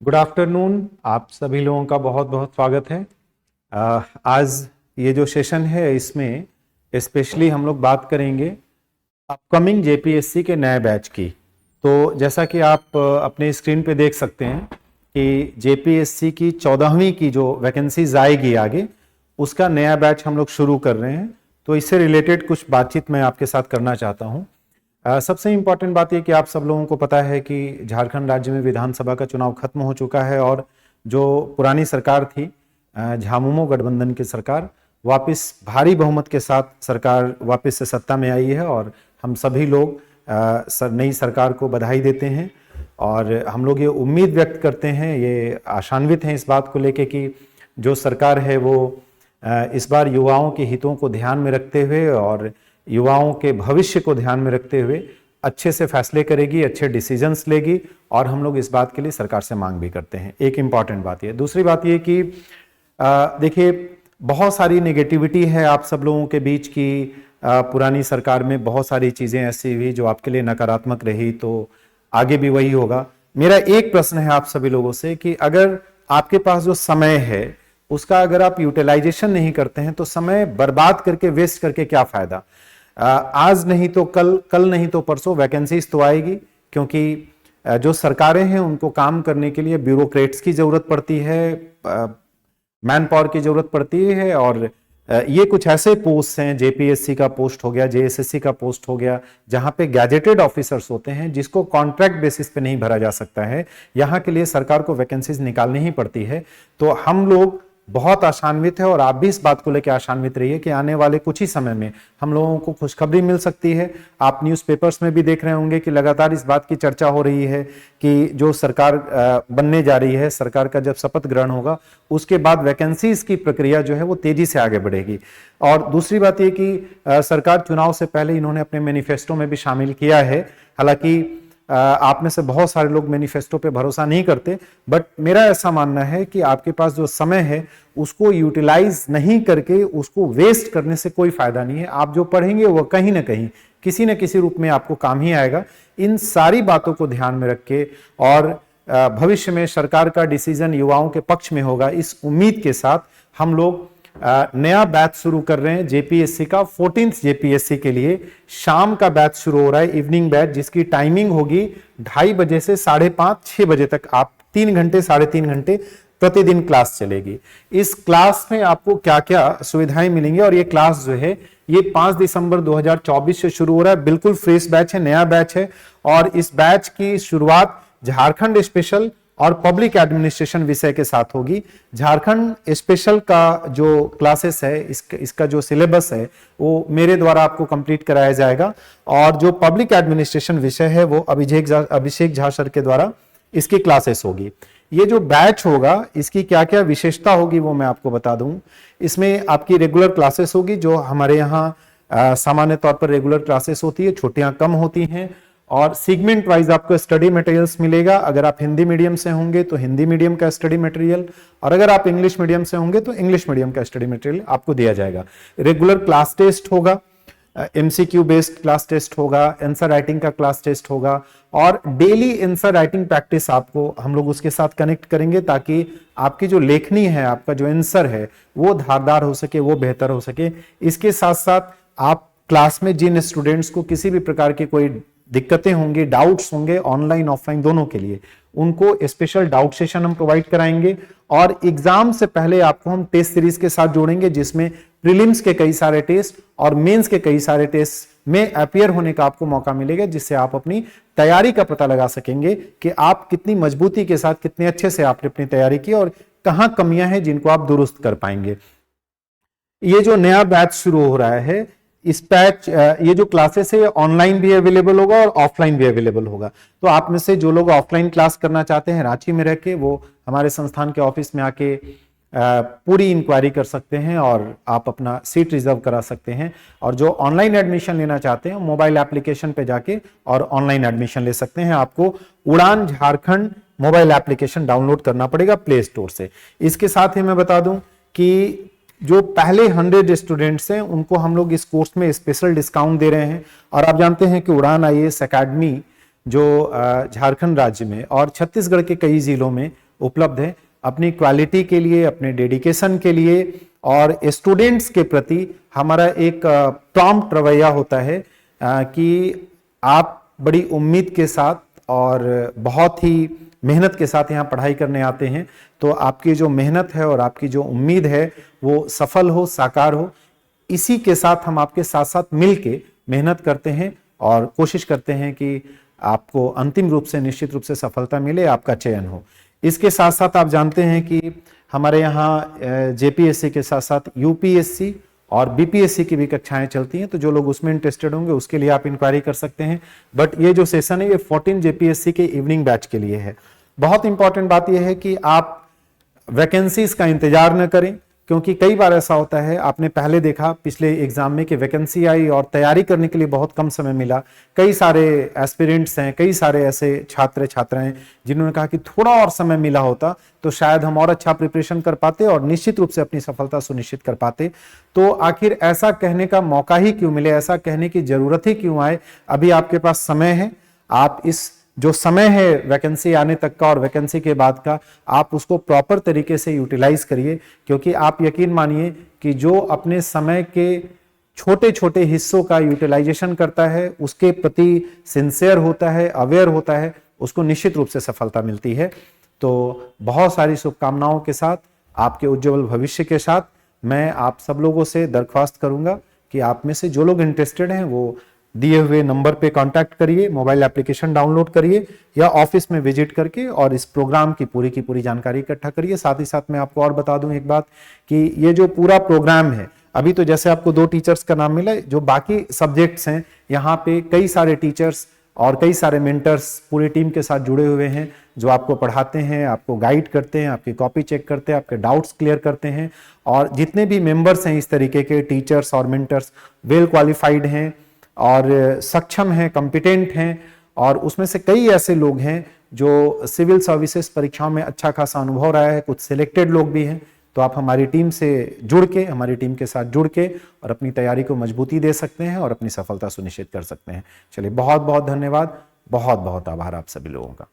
Good afternoon. आप सभी लोगों का बहुत बहुत स्वागत है। आज ये जो सेशन है इसमें स्पेशली हम लोग बात करेंगे अपकमिंग जेपीएससी के नए बैच की। तो जैसा कि आप अपने स्क्रीन पे देख सकते हैं कि जेपीएससी की 14वीं की जो वैकेंसीज आएगी आगे, उसका नया बैच हम लोग शुरू कर रहे हैं। तो इससे रिलेटेड कुछ बातचीत मैं आपके साथ करना चाहता हूँ। सबसे इम्पॉर्टेंट बात यह कि आप सब लोगों को पता है कि झारखंड राज्य में विधानसभा का चुनाव खत्म हो चुका है और जो पुरानी सरकार थी झामुमो गठबंधन की सरकार वापस भारी बहुमत के साथ सरकार वापस से सत्ता में आई है और हम सभी लोग नई सरकार को बधाई देते हैं और हम लोग ये उम्मीद व्यक्त करते हैं, ये आशान्वित हैं इस बात को लेके कि जो सरकार है वो इस बार युवाओं के हितों को ध्यान में रखते हुए और युवाओं के भविष्य को ध्यान में रखते हुए अच्छे से फैसले करेगी, अच्छे डिसीजंस लेगी और हम लोग इस बात के लिए सरकार से मांग भी करते हैं। एक इम्पॉर्टेंट बात ये। दूसरी बात ये कि देखिए बहुत सारी नेगेटिविटी है आप सब लोगों के बीच की। पुरानी सरकार में बहुत सारी चीज़ें ऐसी हुई जो आपके लिए नकारात्मक रही, तो आगे भी वही होगा। मेरा एक प्रश्न है आप सभी लोगों से कि अगर आपके पास जो समय है उसका अगर आप यूटिलाइजेशन नहीं करते हैं तो समय बर्बाद करके, वेस्ट करके क्या फायदा। आज नहीं तो कल, कल नहीं तो परसों वैकेंसीज तो आएगी, क्योंकि जो सरकारें हैं उनको काम करने के लिए ब्यूरोक्रेट्स की जरूरत पड़ती है, मैन पावर की जरूरत पड़ती है और ये कुछ ऐसे पोस्ट हैं, जेपीएससी का पोस्ट हो गया, जेएसएससी का पोस्ट हो गया, जहां पे गैजेटेड ऑफिसर्स होते हैं जिसको कॉन्ट्रैक्ट बेसिस पे नहीं भरा जा सकता है। यहां के लिए सरकार को वैकेंसीज निकालनी ही पड़ती है। तो हम लोग बहुत आशान्वित है और आप भी इस बात को लेकर आशान्वित रहिए कि आने वाले कुछ ही समय में हम लोगों को खुशखबरी मिल सकती है। आप न्यूज़पेपर्स में भी देख रहे होंगे कि लगातार इस बात की चर्चा हो रही है कि जो सरकार बनने जा रही है, सरकार का जब शपथ ग्रहण होगा उसके बाद वैकेंसीज की प्रक्रिया जो है वो तेजी से आगे बढ़ेगी। और दूसरी बात यह कि सरकार चुनाव से पहले इन्होंने अपने मैनिफेस्टो में भी शामिल किया है। हालांकि आप में से बहुत सारे लोग मैनिफेस्टो पे भरोसा नहीं करते, बट मेरा ऐसा मानना है कि आपके पास जो समय है उसको यूटिलाइज नहीं करके उसको वेस्ट करने से कोई फायदा नहीं है। आप जो पढ़ेंगे वो कहीं ना कहीं किसी न किसी रूप में आपको काम ही आएगा। इन सारी बातों को ध्यान में रख के और भविष्य में सरकार का डिसीजन युवाओं के पक्ष में होगा, इस उम्मीद के साथ हम लोग नया बैच शुरू कर रहे हैं जेपीएससी का। 14th जेपीएससी के लिए शाम का बैच शुरू हो रहा है, इवनिंग बैच, जिसकी टाइमिंग होगी 2:30 बजे से 5:30-6 बजे तक। आप 3 घंटे 3.5 घंटे प्रतिदिन क्लास चलेगी। इस क्लास में आपको क्या क्या सुविधाएं मिलेंगी और ये क्लास जो है ये 5 दिसंबर 2024 से शुरू हो रहा है। बिल्कुल फ्रेश बैच है, नया बैच है और इस बैच की शुरुआत झारखंड स्पेशल और पब्लिक एडमिनिस्ट्रेशन विषय के साथ होगी। झारखंड स्पेशल का जो क्लासेस है, इसका जो सिलेबस है वो मेरे द्वारा आपको कंप्लीट कराया जाएगा और जो पब्लिक एडमिनिस्ट्रेशन विषय है वो अभिषेक झा सर के द्वारा इसकी क्लासेस होगी। ये जो बैच होगा इसकी क्या क्या विशेषता होगी वो मैं आपको बता दूं। इसमें आपकी रेगुलर क्लासेस होगी, जो हमारे यहाँ सामान्य तौर पर रेगुलर क्लासेस होती है, छुट्टियां कम होती हैं और सेगमेंट वाइज आपको स्टडी मटेरियल्स मिलेगा। अगर आप हिंदी मीडियम से होंगे तो हिंदी मीडियम का स्टडी मटेरियल और अगर आप इंग्लिश मीडियम से होंगे तो इंग्लिश मीडियम का स्टडी मटेरियल आपको दिया जाएगा। रेगुलर क्लास टेस्ट होगा, एमसीक्यू बेस्ड क्लास टेस्ट होगा, आंसर राइटिंग का क्लास टेस्ट होगा और डेली आंसर राइटिंग प्रैक्टिस आपको हम लोग उसके साथ कनेक्ट करेंगे ताकि आपकी जो लेखनी है, आपका जो आंसर है वो धारदार हो सके, वो बेहतर हो सके। इसके साथ साथ आप क्लास में जिन स्टूडेंट्स को किसी भी प्रकार की कोई दिक्कतें होंगी, डाउट्स होंगे ऑनलाइन ऑफलाइन दोनों के लिए, उनको स्पेशल डाउट सेशन हम प्रोवाइड कराएंगे और एग्जाम से पहले आपको हम टेस्ट सीरीज के साथ जोड़ेंगे जिसमें प्रीलिम्स के कई सारे टेस्ट और मेंस के कई सारे टेस्ट में अपियर होने का आपको मौका मिलेगा, जिससे आप अपनी तैयारी का पता लगा सकेंगे कि आप कितनी मजबूती के साथ, कितने अच्छे से आपने अपनी तैयारी की और कहां कमियां हैं जिनको आप दुरुस्त कर पाएंगे। ये जो नया बैच शुरू हो रहा है, इस बैच ये जो क्लासेस है ऑनलाइन भी अवेलेबल होगा और ऑफलाइन भी अवेलेबल होगा। तो आप में से जो लोग ऑफलाइन क्लास करना चाहते हैं रांची में रह के, वो हमारे संस्थान के ऑफिस में आके पूरी इंक्वायरी कर सकते हैं और आप अपना सीट रिजर्व करा सकते हैं। और जो ऑनलाइन एडमिशन लेना चाहते हैं मोबाइल एप्लीकेशन पे जाके और ऑनलाइन एडमिशन ले सकते हैं। आपको उड़ान झारखंड मोबाइल एप्लीकेशन डाउनलोड करना पड़ेगा प्ले स्टोर से। इसके साथ ही मैं बता दूं कि जो पहले 100 स्टूडेंट्स हैं उनको हम लोग इस कोर्स में स्पेशल डिस्काउंट दे रहे हैं। और आप जानते हैं कि उड़ान आईएएस एकेडमी जो झारखंड राज्य में और छत्तीसगढ़ के कई जिलों में उपलब्ध है। अपनी क्वालिटी के लिए, अपने डेडिकेशन के लिए और स्टूडेंट्स के प्रति हमारा एक प्रॉम्प्ट रवैया होता है कि आप बड़ी उम्मीद के साथ और बहुत ही मेहनत के साथ यहाँ पढ़ाई करने आते हैं, तो आपकी जो मेहनत है और आपकी जो उम्मीद है वो सफल हो, साकार हो। इसी के साथ हम आपके साथ साथ मिल के मेहनत करते हैं और कोशिश करते हैं कि आपको अंतिम रूप से, निश्चित रूप से सफलता मिले, आपका चयन हो। इसके साथ साथ आप जानते हैं कि हमारे यहाँ जेपीएससी के साथ साथ यूपीएससी और बीपीएससी की भी कक्षाएं चलती हैं, तो जो लोग उसमें इंटरेस्टेड होंगे उसके लिए आप इंक्वायरी कर सकते हैं। बट ये जो सेशन है ये 14 जेपीएससी के इवनिंग बैच के लिए है। बहुत इंपॉर्टेंट बात यह है कि आप वैकेंसीज का इंतजार न करें, क्योंकि कई बार ऐसा होता है, आपने पहले देखा पिछले एग्जाम में कि वैकेंसी आई और तैयारी करने के लिए बहुत कम समय मिला। कई सारे एस्पिरेंट्स हैं, कई सारे ऐसे छात्र छात्राएं जिन्होंने कहा कि थोड़ा और समय मिला होता तो शायद हम और अच्छा प्रिपरेशन कर पाते और निश्चित रूप से अपनी सफलता सुनिश्चित कर पाते। तो आखिर ऐसा कहने का मौका ही क्यों मिले, ऐसा कहने की जरूरत ही क्यों आए? अभी आपके पास समय है, आप इस जो समय है वैकेंसी आने तक का और वैकेंसी के बाद का, आप उसको प्रॉपर तरीके से यूटिलाइज करिए। क्योंकि आप यकीन मानिए कि जो अपने समय के छोटे छोटे हिस्सों का यूटिलाइजेशन करता है, उसके प्रति सिंसियर होता है, अवेयर होता है, उसको निश्चित रूप से सफलता मिलती है। तो बहुत सारी शुभकामनाओं के साथ, आपके उज्जवल भविष्य के साथ, मैं आप सब लोगों से दरख्वास्त करूंगा कि आप में से जो लोग इंटरेस्टेड हैं वो दिए हुए नंबर पे कांटेक्ट करिए, मोबाइल एप्लीकेशन डाउनलोड करिए या ऑफिस में विजिट करके और इस प्रोग्राम की पूरी जानकारी इकट्ठा करिए। साथ ही साथ मैं आपको और बता दूं एक बात कि ये जो पूरा प्रोग्राम है, अभी तो जैसे आपको 2 टीचर्स का नाम मिला, जो बाकी सब्जेक्ट्स हैं यहाँ पे कई सारे टीचर्स और कई सारे मेंटर्स पूरी टीम के साथ जुड़े हुए हैं, जो आपको पढ़ाते हैं, आपको गाइड करते हैं, आपकी कॉपी चेक करते हैं, आपके डाउट्स क्लियर करते हैं। और जितने भी मेंबर्स हैं इस तरीके के टीचर्स और मेंटर्स वेल क्वालिफाइड हैं और सक्षम हैं, कॉम्पिटेंट हैं, और उसमें से कई ऐसे लोग हैं जो सिविल सर्विसेज परीक्षाओं में अच्छा खासा अनुभव रहा है, कुछ सिलेक्टेड लोग भी हैं। तो आप हमारी टीम से जुड़ के, हमारी टीम के साथ जुड़ के और अपनी तैयारी को मजबूती दे सकते हैं और अपनी सफलता सुनिश्चित कर सकते हैं। चलिए, बहुत बहुत धन्यवाद, बहुत बहुत आभार आप सभी लोगों का।